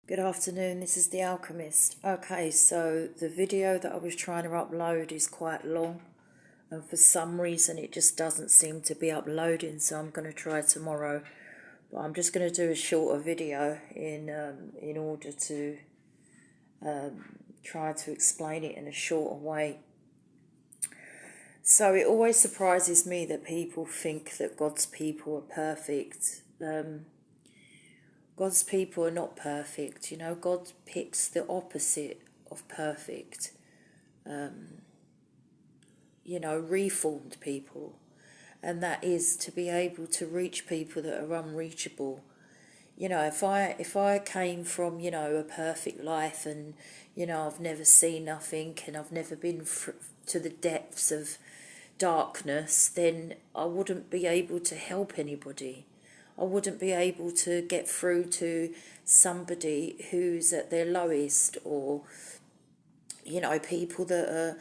Good afternoon, this is The Alchemist. Okay, so the video that I was trying to upload is quite long, and for some reason it just doesn't seem to be uploading, so I'm going to try tomorrow. But I'm just going to do a shorter video in order to try to explain it in a shorter way. So it always surprises me that people think that God's people are perfect. God's people are not perfect. God picks the opposite of perfect. Reformed people. And that is to be able to reach people that are unreachable. If I came from, a perfect life and, I've never seen nothing and I've never been to the depths of darkness, then I wouldn't be able to help anybody. I wouldn't be able to get through to somebody who's at their lowest, or, people that are,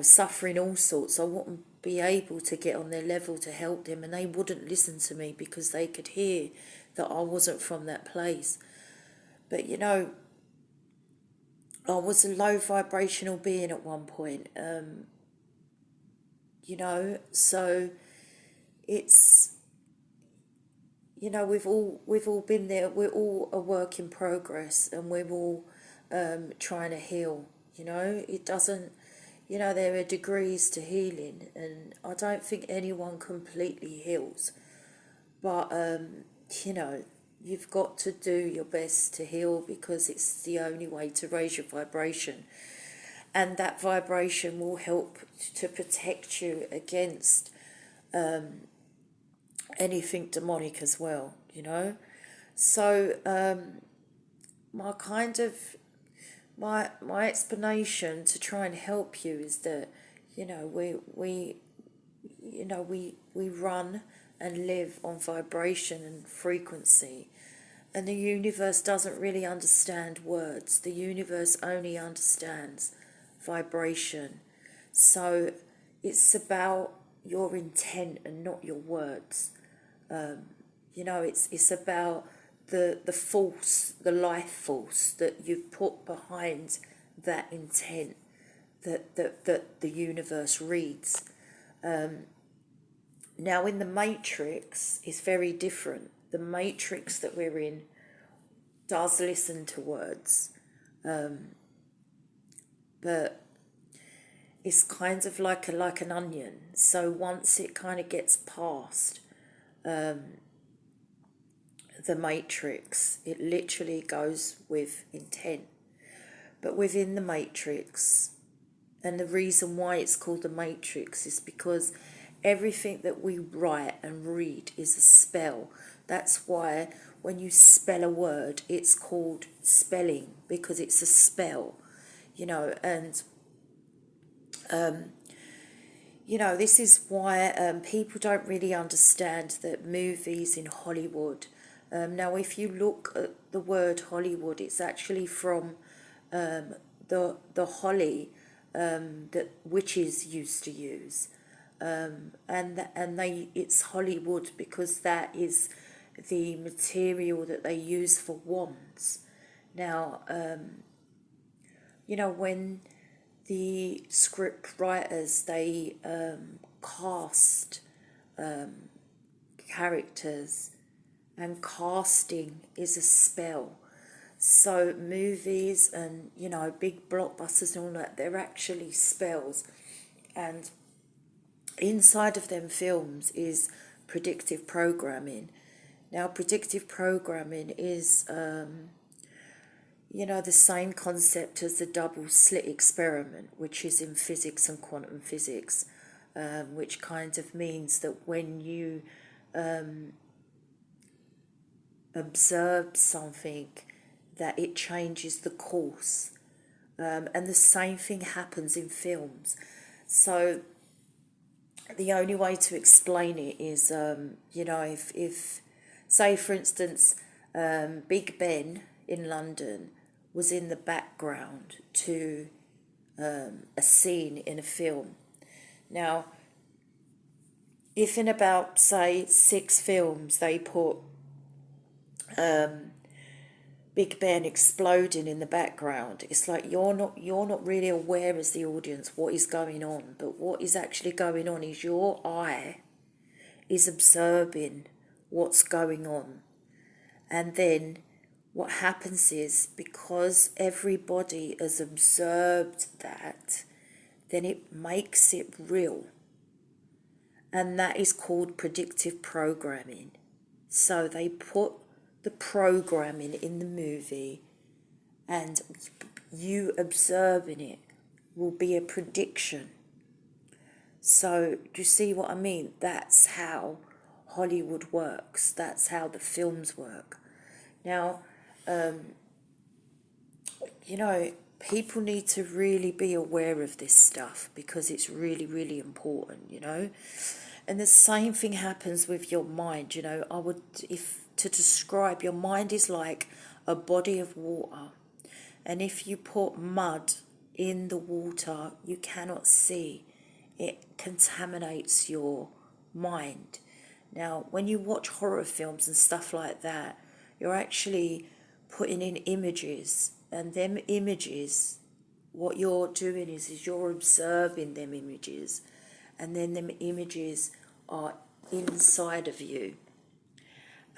suffering all sorts. I wouldn't be able to get on their level to help them, and they wouldn't listen to me because they could hear that I wasn't from that place. But, I was a low vibrational being at one point, so it's, we've all been there. We're all a work in progress, and we're all trying to heal. It doesn't. There are degrees to healing, and I don't think anyone completely heals. But you've got to do your best to heal, because it's the only way to raise your vibration, and that vibration will help to protect you against anything demonic as well. So my kind of my explanation to try and help you is that we run and live on vibration and frequency, and the universe doesn't really understand words. The universe only understands vibration. So it's about your intent and not your words. It's about the force, the life force that you've put behind that intent that the universe reads. Now, in the matrix, it's very different. The matrix that we're in does listen to words, but it's kind of like an onion. So once it kind of gets past the matrix, it literally goes with intent. But within the matrix, and the reason why it's called the matrix is because everything that we write and read is a spell. That's why when you spell a word, it's called spelling, because it's a spell. And this is why people don't really understand that movies in Hollywood. Now, if you look at the word Hollywood, it's actually from the holly that witches used to use, and it's Hollywood because that is the material that they use for wands. Now, when the script writers, they cast characters, and casting is a spell. So movies and big blockbusters and all that, they're actually spells, and inside of them films is predictive programming. Now, predictive programming is the same concept as the double slit experiment, which is in physics and quantum physics, which kind of means that when you observe something, that it changes the course. And the same thing happens in films. So the only way to explain it is, if say, for instance, Big Ben in London was in the background to a scene in a film. Now, if in about, say, 6 films they put Big Ben exploding in the background. It's like you're not really aware as the audience what is going on, but what is actually going on is your eye is observing what's going on. And then what happens is, because everybody has observed that, then it makes it real. And that is called predictive programming. So they put the programming in the movie, and you observing it will be a prediction. So do you see what I mean? That's how Hollywood works. That's how the films work. Now, people need to really be aware of this stuff, because it's really, really important, And the same thing happens with your mind, if to describe, your mind is like a body of water. And if you put mud in the water, you cannot see. It contaminates your mind. Now, when you watch horror films and stuff like that, you're actually putting in images, and them images, what you're doing is you're observing them images, and then them images are inside of you.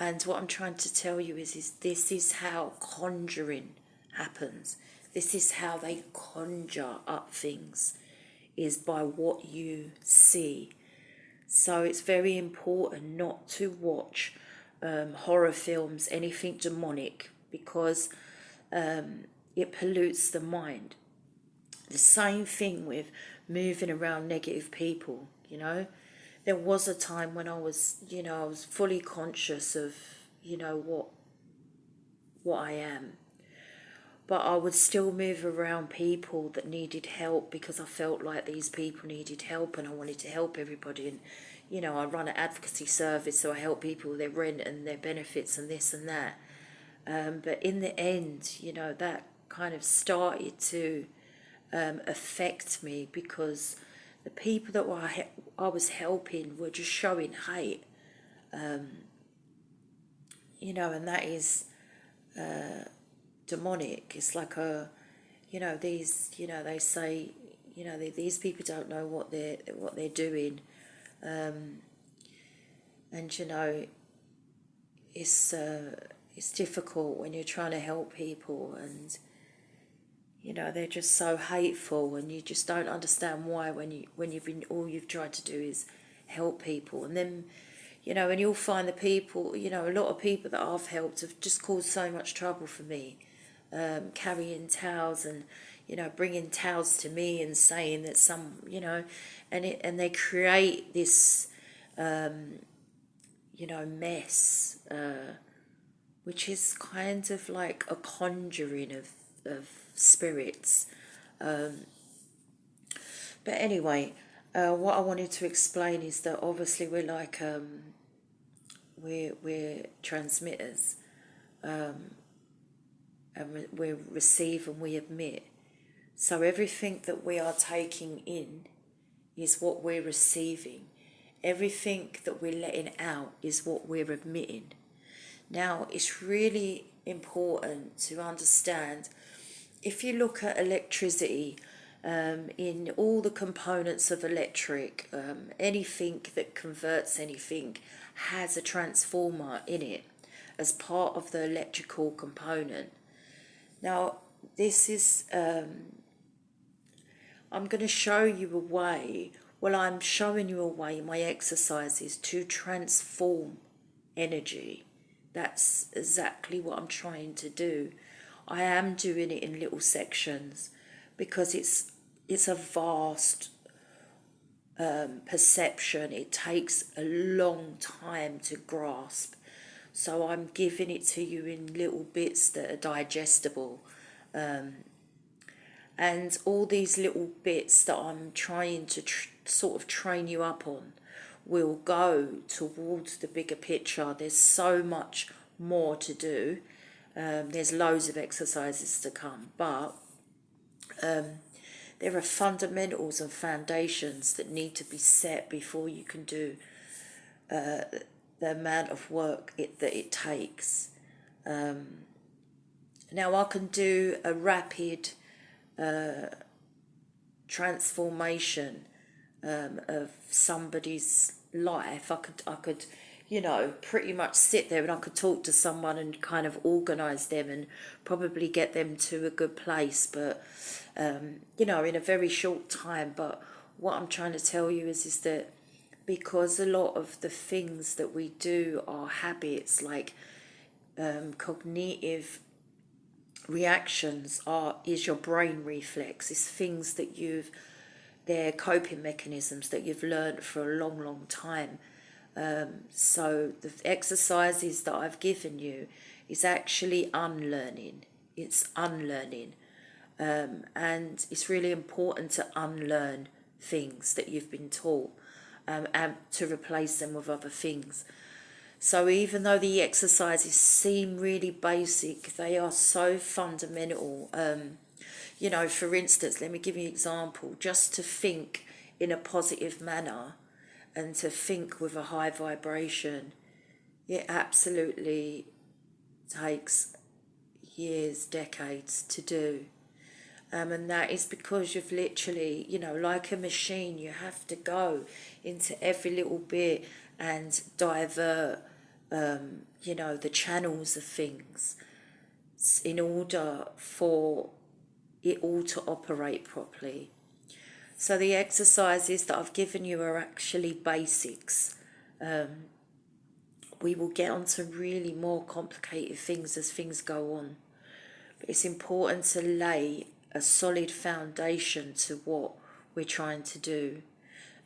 And what I'm trying to tell you is this is how conjuring happens. This is how they conjure up things, is by what you see. So it's very important not to watch horror films, anything demonic, because it pollutes the mind. The same thing with moving around negative people, There was a time when I was fully conscious of, what I am. But I would still move around people that needed help, because I felt like these people needed help and I wanted to help everybody. And, I run an advocacy service, so I help people with their rent and their benefits and this and that. But in the end, that kind of started to affect me, because the people that I was helping were just showing hate. And that is demonic. It's like they say, these people don't know what they're doing, and it's difficult when you're trying to help people, and they're just so hateful, and you just don't understand why, when all you've tried to do is help people. And then and you'll find the people, a lot of people that I've helped have just caused so much trouble for me, carrying towels and bringing towels to me and saying that and they create this mess, which is kind of like a conjuring of spirits. But anyway, what I wanted to explain is that obviously we're like we're transmitters, and we receive and we emit. So everything that we are taking in is what we're receiving. Everything that we're letting out is what we're emitting. Now, it's really important to understand, if you look at electricity, in all the components of electric, anything that converts anything has a transformer in it as part of the electrical component. Now, this is, I'm going to show you a way, I'm showing you a way in my exercises to transform energy. That's exactly what I'm trying to do. I am doing it in little sections, because it's a vast perception. It takes a long time to grasp. So I'm giving it to you in little bits that are digestible. And all these little bits that I'm trying to sort of train you up on will go towards the bigger picture. There's so much more to do. There's loads of exercises to come, but there are fundamentals and foundations that need to be set before you can do the amount of work that it takes. Now I can do a rapid transformation of somebody's life. I could, you know, pretty much sit there and I could talk to someone and kind of organise them and probably get them to a good place, but you know, in a very short time. But what I'm trying to tell you is that because a lot of the things that we do are habits, like cognitive reactions is your brain reflex. It's things that they're coping mechanisms that you've learned for a long time. So the exercises that I've given you is actually unlearning. It's unlearning. And it's really important to unlearn things that you've been taught, and to replace them with other things. So even though the exercises seem really basic, they are so fundamental. You know, for instance, let me give you an example. Just to think in a positive manner and to think with a high vibration, it absolutely takes years, decades to do. And that is because you've literally, you know, like a machine, you have to go into every little bit and divert, you know, the channels of things in order for it all to operate properly. So the exercises that I've given you are actually basics. We will get on to really more complicated things as things go on. But it's important to lay a solid foundation to what we're trying to do.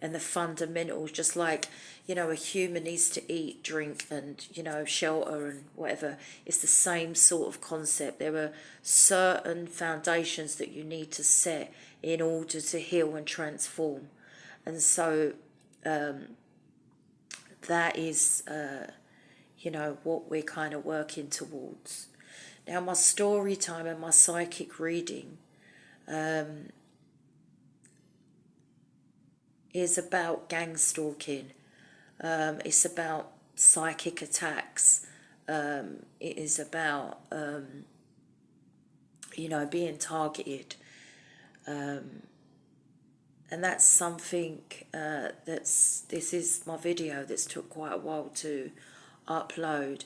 And the fundamentals, just like, you know, a human needs to eat, drink, and, you know, shelter and whatever. It's the same sort of concept. There are certain foundations that you need to set in order to heal and transform. And so that is, you know, what we're kind of working towards. Now, my story time and my psychic reading is about gang stalking. It's about psychic attacks. It is about, you know, being targeted. And that's something this is my video that's took quite a while to upload.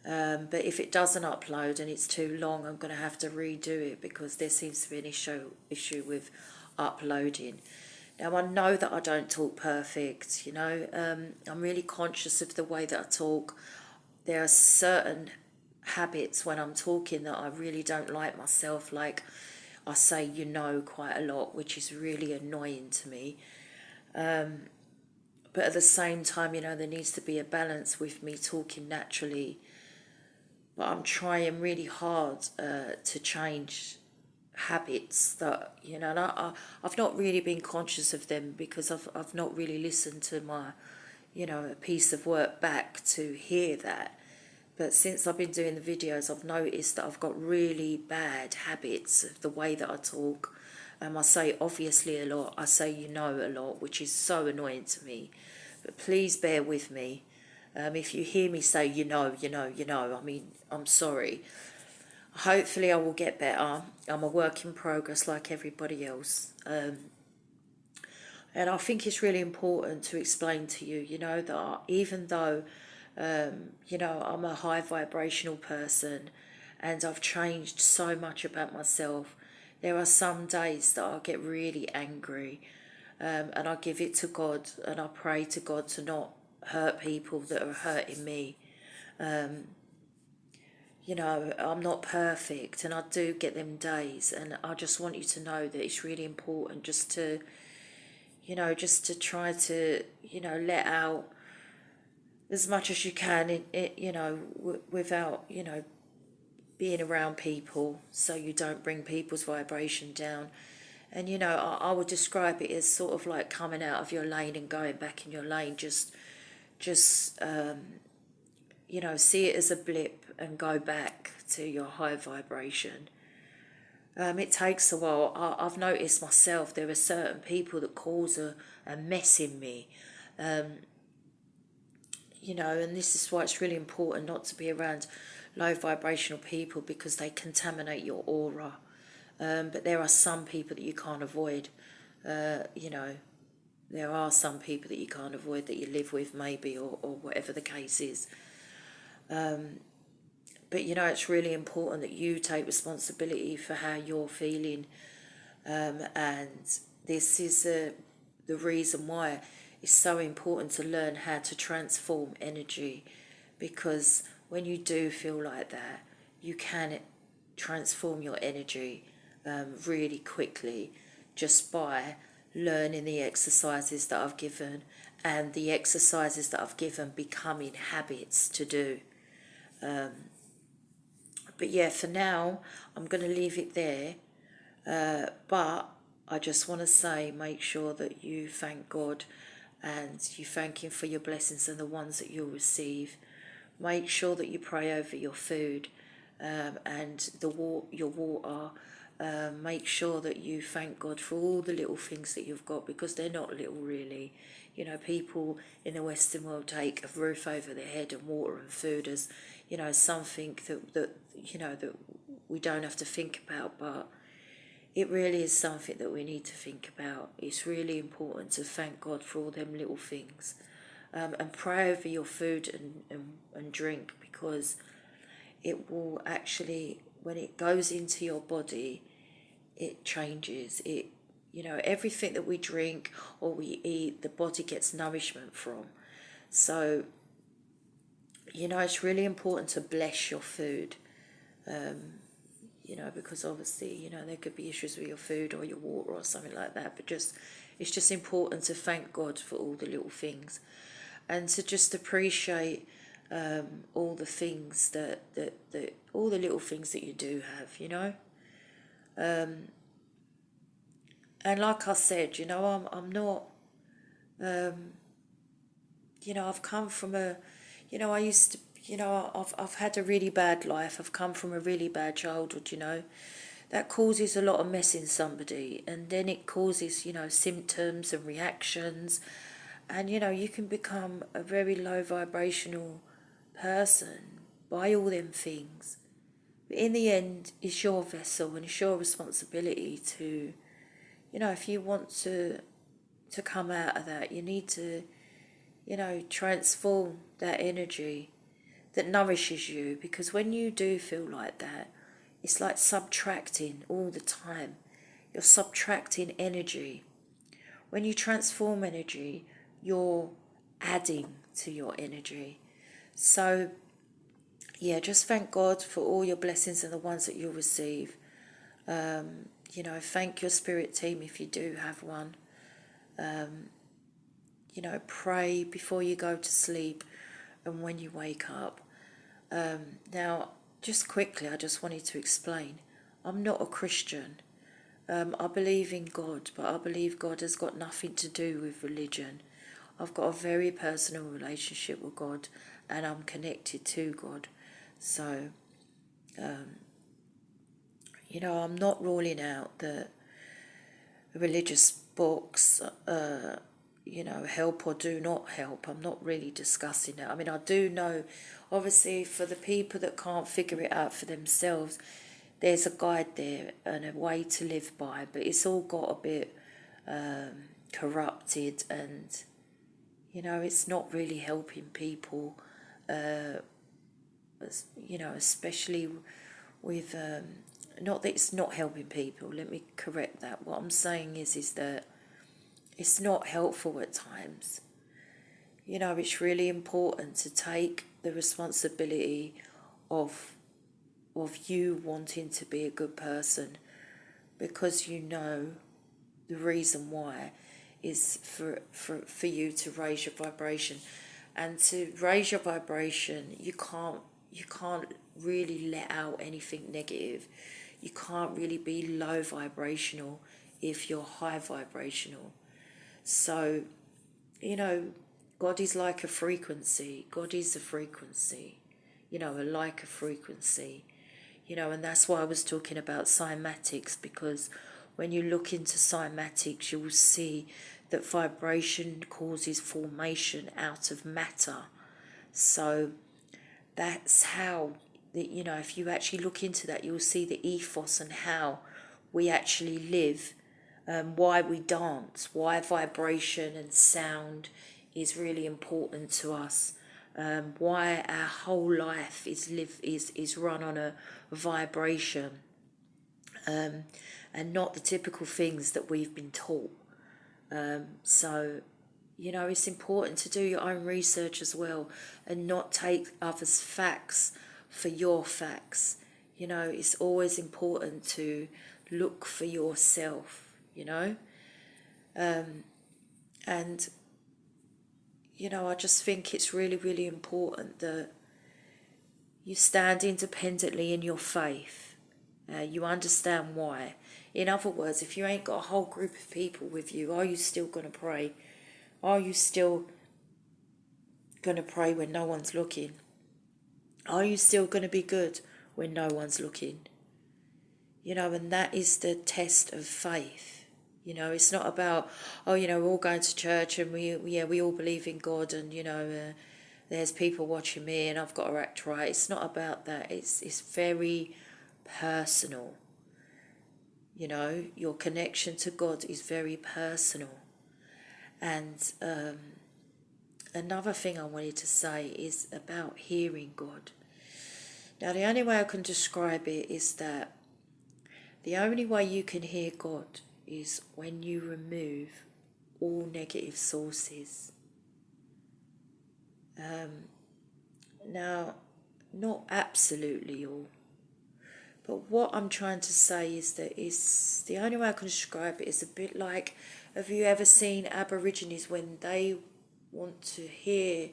But if it doesn't upload and it's too long, I'm going to have to redo it because there seems to be an issue with uploading. Now, I know that I don't talk perfect, you know. I'm really conscious of the way that I talk. There are certain habits when I'm talking that I really don't like myself, like I say you know quite a lot, which is really annoying to me. But at the same time, you know, there needs to be a balance with me talking naturally. But I'm trying really hard to change habits that, you know, and I've not really been conscious of them because I've not really listened to my, you know, a piece of work back to hear that. But since I've been doing the videos, I've noticed that I've got really bad habits of the way that I talk. I say obviously a lot, I say you know a lot, which is so annoying to me. But please bear with me. If you hear me say you know, I mean, I'm sorry. Hopefully I will get better. I'm a work in progress like everybody else. And I think it's really important to explain to you, you know, that even though, you know, I'm a high vibrational person and I've changed so much about myself, there are some days that I get really angry, and I give it to God and I pray to God to not hurt people that are hurting me. You know, I'm not perfect and I do get them days, and I just want you to know that it's really important just to, you know, just to try to, you know, let out as much as you can, you know, without, you know, being around people so you don't bring people's vibration down. And, you know, I would describe it as sort of like coming out of your lane and going back in your lane. Just you know, see it as a blip and go back to your high vibration. It takes a while. I've noticed myself there are certain people that cause a mess in me. You know, and this is why it's really important not to be around low vibrational people because they contaminate your aura. But there are some people that you can't avoid. You know, there are some people that you can't avoid that you live with, maybe, or whatever the case is. But, you know, it's really important that you take responsibility for how you're feeling. And this is the reason why it's so important to learn how to transform energy. Because when you do feel like that, you can transform your energy really quickly just by learning the exercises that I've given, and the exercises that I've given becoming habits to do. But yeah, for now, I'm going to leave it there. But I just want to say, make sure that you thank God and you thank Him for your blessings and the ones that you'll receive. Make sure that you pray over your food and your water. Make sure that you thank God for all the little things that you've got, because they're not little really. You know, people in the Western world take a roof over their head and water and food as, you know, something that you know, that we don't have to think about, but it really is something that we need to think about. It's really important to thank God for all them little things. And pray over your food and drink, because it will actually, when it goes into your body, it changes. It, you know, everything that we drink or we eat, the body gets nourishment from. So, you know, it's really important to bless your food. You know, because obviously, you know, there could be issues with your food or your water or something like that. But it's just important to thank God for all the little things, and to just appreciate all the things that all the little things that you do have, you know. And like I said, you know, I'm not, you know, I've come from a, you know, I used to, you know, I've had a really bad life. I've come from a really bad childhood, you know. That causes a lot of mess in somebody, and then it causes, you know, symptoms and reactions, and, you know, you can become a very low vibrational person by all them things. But in the end, it's your vessel and it's your responsibility to, you know, if you want to come out of that, you need to, you know, transform that energy that nourishes you. Because when you do feel like that, it's like subtracting all the time. You're subtracting energy. When you transform energy, you're adding to your energy. So, yeah, just thank God for all your blessings and the ones that you'll receive. You know, thank your spirit team if you do have one. You know, pray before you go to sleep and when you wake up. Now, just quickly, I just wanted to explain, I'm not a Christian. I believe in God, but I believe God has got nothing to do with religion. I've got a very personal relationship with God, and I'm connected to God. So, you know, I'm not ruling out that religious books, you know, help or do not help. I'm not really discussing that. I mean, I do know, obviously, for the people that can't figure it out for themselves, there's a guide there and a way to live by, but it's all got a bit corrupted, and, you know, it's not really helping people, you know, especially with, not that it's not helping people, let me correct that. What I'm saying is that it's not helpful at times. You know, it's really important to take the responsibility of you wanting to be a good person, because you know the reason why is for you to raise your vibration. And to raise your vibration, you can't really let out anything negative. You can't really be low vibrational if you're high vibrational. So, you know, God is like a frequency. God is a frequency, you know, like a frequency. You know, and that's why I was talking about cymatics, because when you look into cymatics, you will see that vibration causes formation out of matter. So that's how you know, if you actually look into that, you'll see the ethos and how we actually live, why we dance, why vibration and sound is really important to us, why our whole life is run on a vibration, and not the typical things that we've been taught. So, you know, it's important to do your own research as well and not take others' facts for your facts. You know, it's always important to look for yourself, you know. And, you know, I just think it's really, really important that you stand independently in your faith. You understand why. In other words, if you ain't got a whole group of people with you, are you still going to pray? Are you still going to pray when no one's looking? Are you still going to be good when no one's looking? You know, and that is the test of faith. You know, it's not about, oh, you know, we're all going to church and we all believe in God and, you know, there's people watching me and I've got to act right. It's not about that. It's very personal. You know, your connection to God is very personal. And another thing I wanted to say is about hearing God. Now, the only way I can describe it is that the only way you can hear God is when you remove all negative sources. Now, not absolutely all, but what I'm trying to say is that it's the only way I can describe it is a bit like, have you ever seen Aborigines when they want to hear,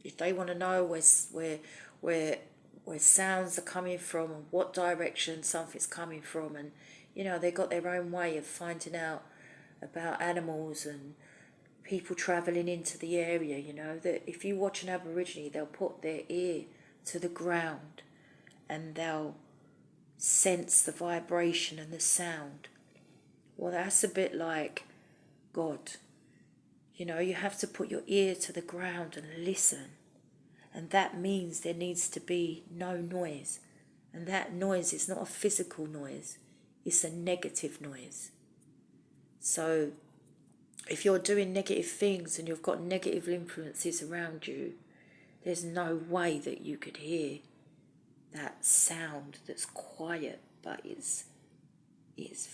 if they want to know where sounds are coming from and what direction something's coming from, and you know they got their own way of finding out about animals and people travelling into the area. You know that if you watch an Aborigine, they'll put their ear to the ground and they'll sense the vibration and the sound. Well, that's a bit like God. You know, you have to put your ear to the ground and listen. And that means there needs to be no noise. And that noise is not a physical noise. It's a negative noise. So if you're doing negative things and you've got negative influences around you, there's no way that you could hear that sound that's quiet but is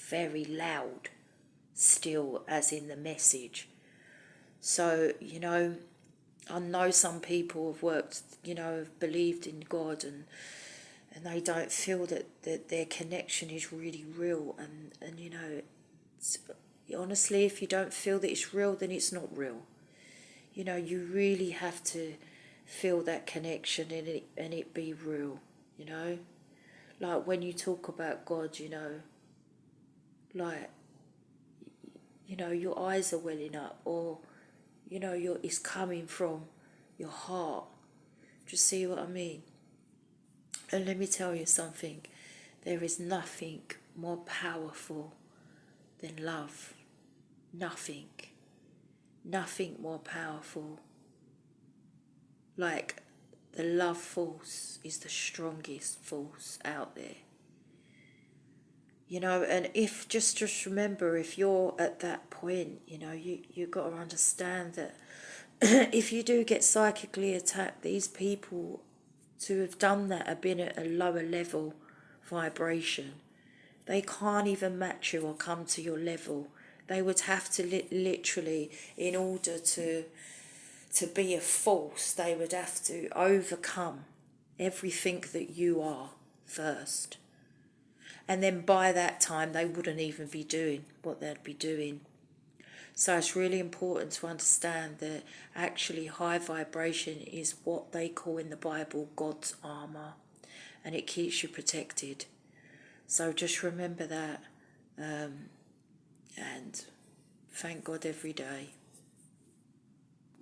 very loud still, as in the message. So, you know, I know some people have worked, you know, have believed in God and they don't feel that their connection is really real. And you know, honestly, if you don't feel that it's real, then it's not real. You know, you really have to feel that connection and it be real, you know. Like when you talk about God, you know, like, you know, your eyes are welling up, or, you know, it's coming from your heart. Do you see what I mean? And let me tell you something. There is nothing more powerful than love. Nothing. Nothing more powerful. Like, the love force is the strongest force out there. You know, and if just remember, if you're at that point, you know, you got to understand that if you do get psychically attacked, these people to have done that have been at a lower level vibration. They can't even match you or come to your level. They would have to literally, in order to be a force, they would have to overcome everything that you are first. And then by that time, they wouldn't even be doing what they'd be doing. So it's really important to understand that actually high vibration is what they call in the Bible God's armour, and it keeps you protected. So just remember that, and thank God every day.